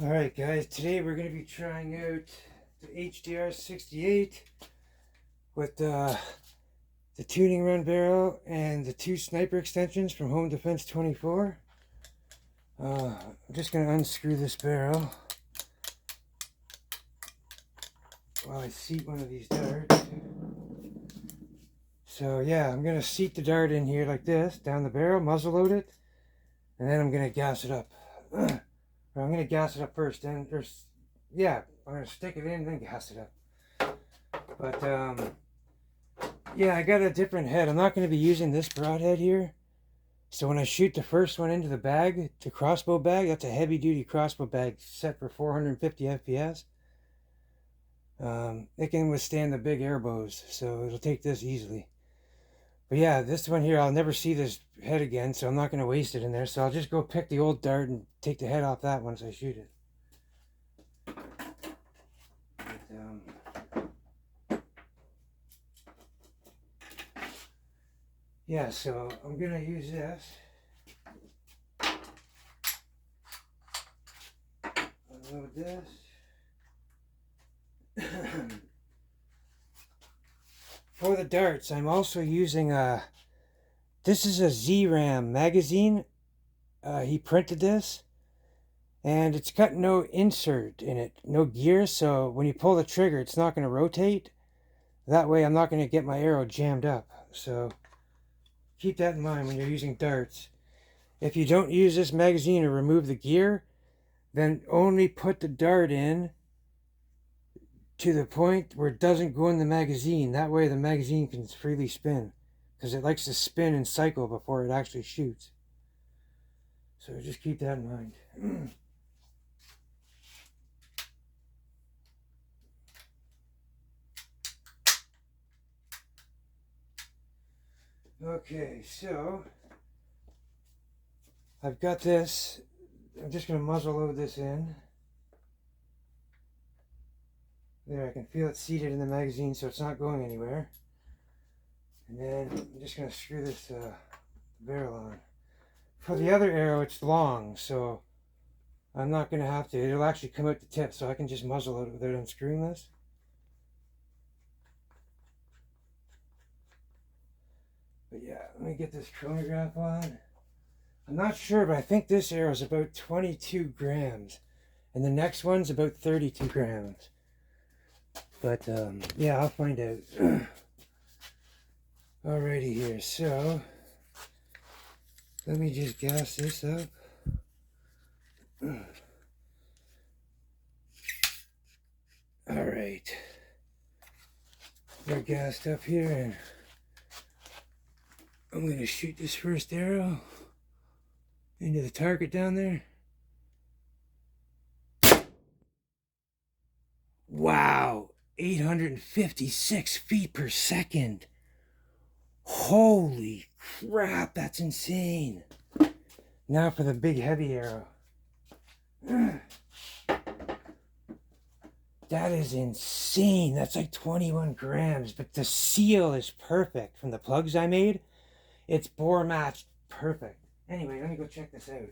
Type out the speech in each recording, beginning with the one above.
Alright guys, today we're going to be trying out the HDR 68 with the tuning run barrel and the two sniper extensions from home Defence-24. I'm just going to unscrew this barrel while I seat one of these darts. So yeah, I'm going to seat the dart in here like this, down the barrel, muzzle load it, and then I'm going to gas it up. I'm going to gas it up first, then I'm going to stick it in, then gas it up. But, yeah, I got a different head. I'm not going to be using this broadhead here. So when I shoot the first one into the bag, the crossbow bag, that's a heavy-duty crossbow bag set for 450 FPS. It can withstand the big air bows, so it'll take this easily. But yeah, this one here, I'll never see this head again, so I'm not going to waste it in there. So I'll just go pick the old dart and take the head off that once I shoot it. Yeah, so I'm going to use this. Unload this. For the darts, I'm also using this is a Z-Ram magazine. He printed this, and it's got no insert in it, no gear, so when you pull the trigger, it's not going to rotate. That way, I'm not going to get my arrow jammed up. So keep that in mind when you're using darts. If you don't use this magazine or remove the gear, then only put the dart in to the point where it doesn't go in the magazine. That way the magazine can freely spin, because it likes to spin and cycle before it actually shoots. So just keep that in mind. Okay, so I've got this. I'm just going to muzzle load this in. There, I can feel it seated in the magazine, so it's not going anywhere. And then I'm just going to screw this barrel on. For the other arrow, it's long, so I'm not going to have to. It'll actually come out the tip, so I can just muzzle load it without unscrewing this. But yeah, let me get this chronograph on. I'm not sure, but I think this arrow is about 22 grams. And the next one's about 32 grams. But, yeah, I'll find out. Alrighty here, so let me just gas this up. Alright. We're gassed up here, and I'm going to shoot this first arrow into the target down there. Wow! 856 feet per second. Holy crap, that's insane. Now for the big heavy arrow. That is insane. That's like 21 grams, but the seal is perfect from the plugs I made. It's bore matched perfect. Anyway, let me go check this out.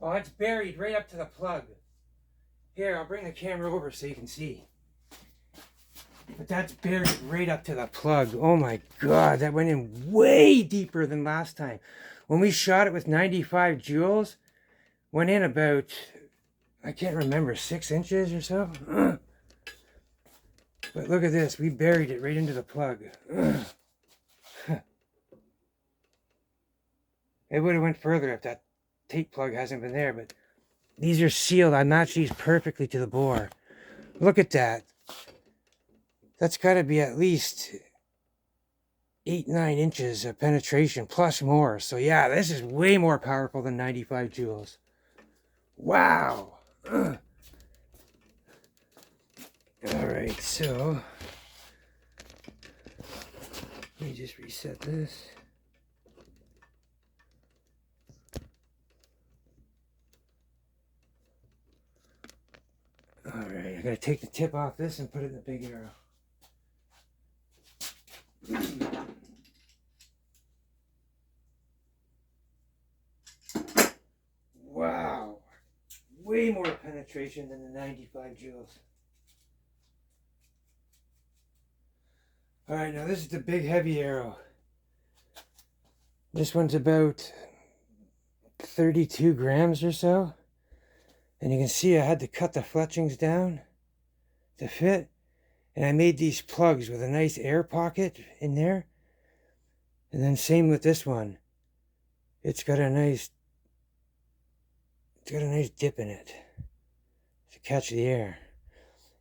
Oh, it's buried right up to the plug. Here, I'll bring the camera over so you can see. But that's buried right up to the plug. Oh my God, that went in way deeper than last time. When we shot it with 95 joules, went in about, I can't remember, 6 inches or so. But look at this, we buried it right into the plug. It would have went further if that tape plug hasn't been there, but these are sealed. I matched these perfectly to the bore. Look at that. That's got to be at least 8-9 inches of penetration plus more. So yeah, this is way more powerful than 95 joules. Wow. Alright, so let me just reset this. Alright, I gotta take the tip off this and put it in the big arrow. Wow. Way more penetration than the 95 joules. Alright, now this is the big heavy arrow. This one's about 32 grams or so. And you can see I had to cut the fletchings down to fit. And I made these plugs with a nice air pocket in there. And then same with this one. It's got a nice dip in it to catch the air.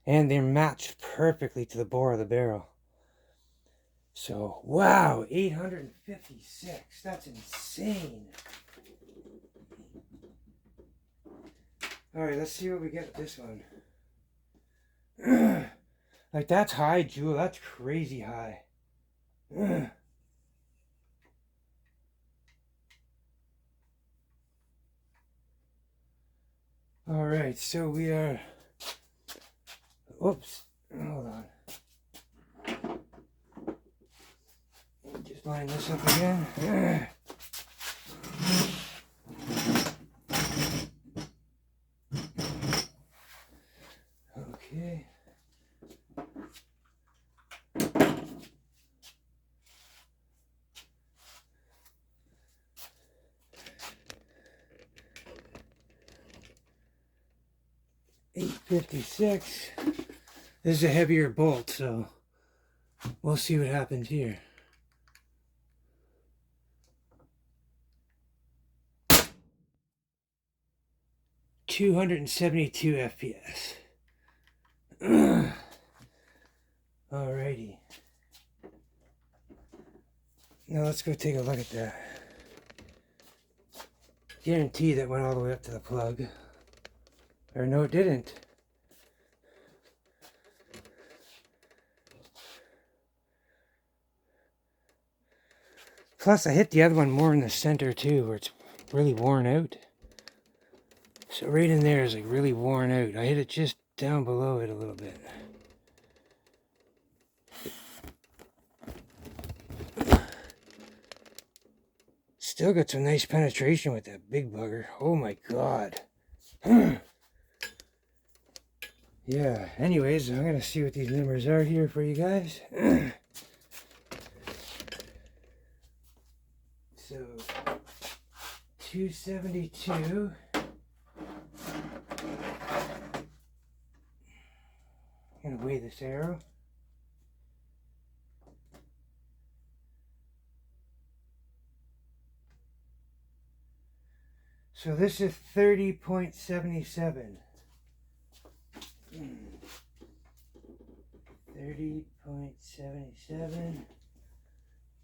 And they're matched perfectly to the bore of the barrel. So, wow, 856. That's insane. Alright, let's see what we get with this one. Like, that's high, Joule. That's crazy high. Alright, so we are... Oops. Hold on. Just line this up again. Okay. $8.56. This is a heavier bolt, so we'll see what happens here. $272 FPS. Alrighty. Now let's go take a look at that. Guarantee that went all the way up to the plug. Or no, it didn't. Plus, I hit the other one more in the center too, where it's really worn out. So right in there is like really worn out. I hit it just down below it a little bit. Still got some nice penetration with that big bugger. Oh my god. Yeah, anyways, I'm going to see what these numbers are here for you guys. So, 272. I'm going to weigh this arrow. So this is 30.77. 30.77.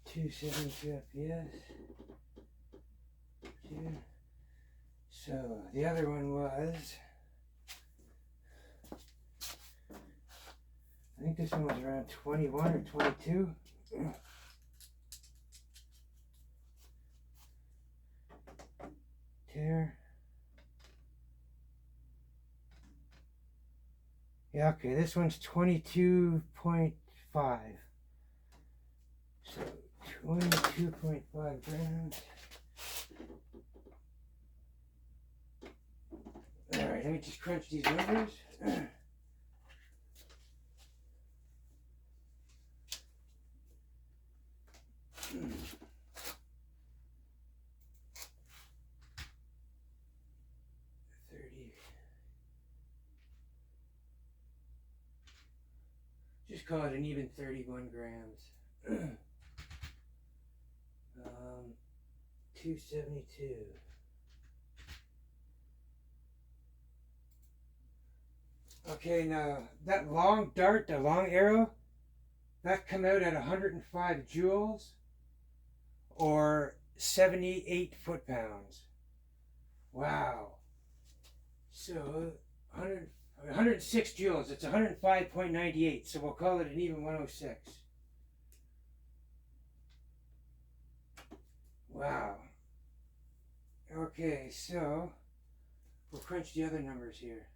272 FPS. So the other one was, I think this one was around 21 or 22. Tear. Yeah, okay, this one's 22.5. So 22.5 grams. Alright, let me just crunch these numbers. Just call it an even 31 grams. 272. Okay, now that long dart, that long arrow, that come out at 105 joules or 78 foot-pounds. Wow. So 106 joules, it's 105.98, so we'll call it an even 106. Wow. Okay, so we'll crunch the other numbers here.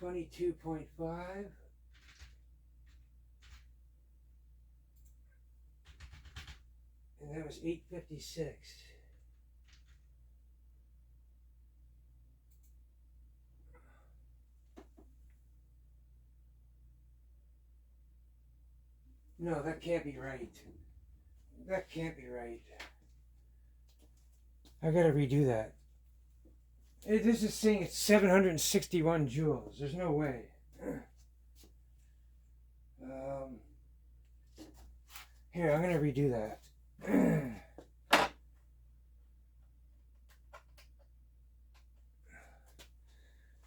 22.5. And And that was 856. No, that can't be right. That can't be right. I gotta redo that. This is saying it's 761 joules. There's no way. Here, I'm gonna redo that.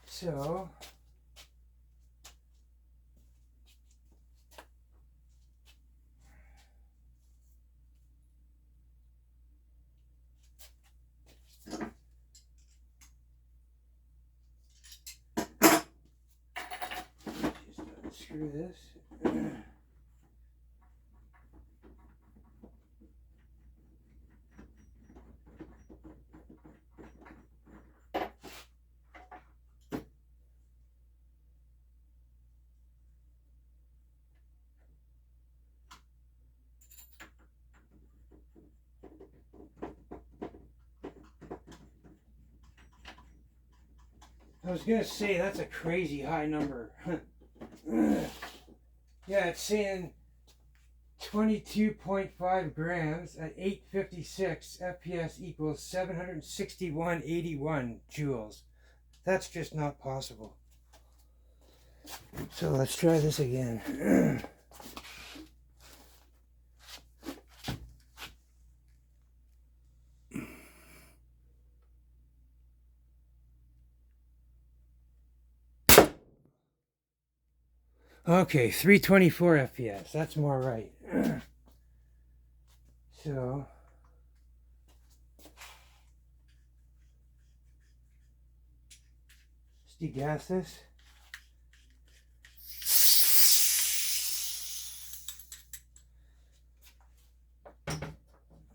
So, just unscrew this. I was gonna say that's a crazy high number. Yeah, it's saying 22.5 grams at 856 FPS equals 761.81 joules. That's just not possible. So let's try this again. Okay, 324 FPS. That's more right. So, let's degas this.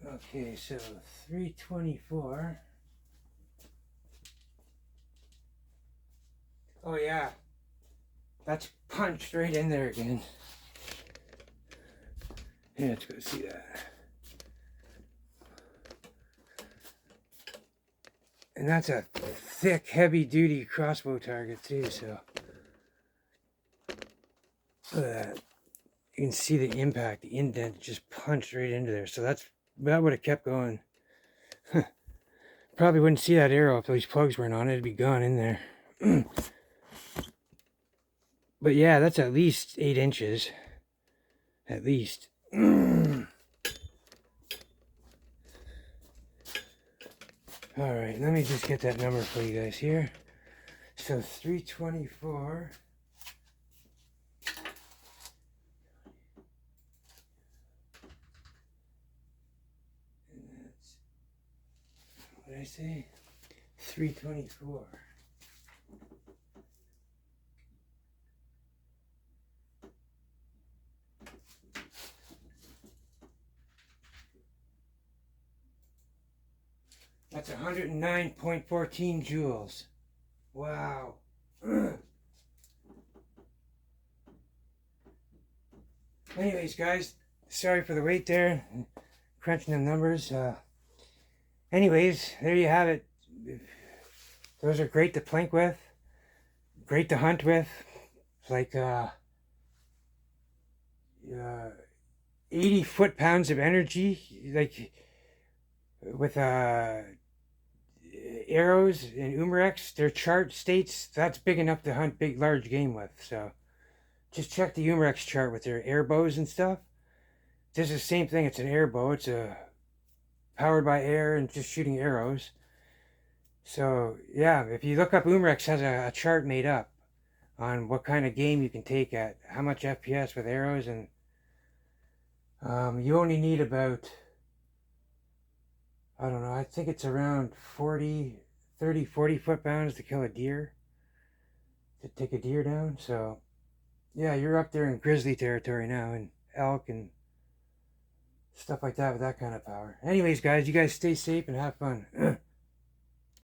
Okay, so 324. Oh yeah, that's punched right in there again. Yeah, let's go see that. And that's a thick, heavy-duty crossbow target too, so look at that. You can see the impact, the indent just punched right into there. So that would have kept going. Probably wouldn't see that arrow if those plugs weren't on it. It'd be gone in there. But yeah, that's at least 8 inches. At least. Alright, let me just get that number for you guys here. So 324. And that's, what did I say? 324. That's 109.14 joules. Wow. Anyways, guys, sorry for the wait there. Crunching them numbers. Anyways, there you have it. Those are great to plink with. Great to hunt with. It's like 80 foot-pounds of energy. Like with arrows and Umarex, their chart states that's big enough to hunt big, large game with. So just check the Umarex chart with their air bows and stuff. This is the same thing. It's an air bow. It's powered by air and just shooting arrows. So yeah, if you look up, Umarex has a chart made up on what kind of game you can take at how much FPS with arrows, and you only need about, I don't know, I think it's around 40 foot-pounds to kill a deer, to take a deer down. So yeah, you're up there in grizzly territory now, and elk and stuff like that with that kind of power. Anyways, guys, you guys stay safe and have fun.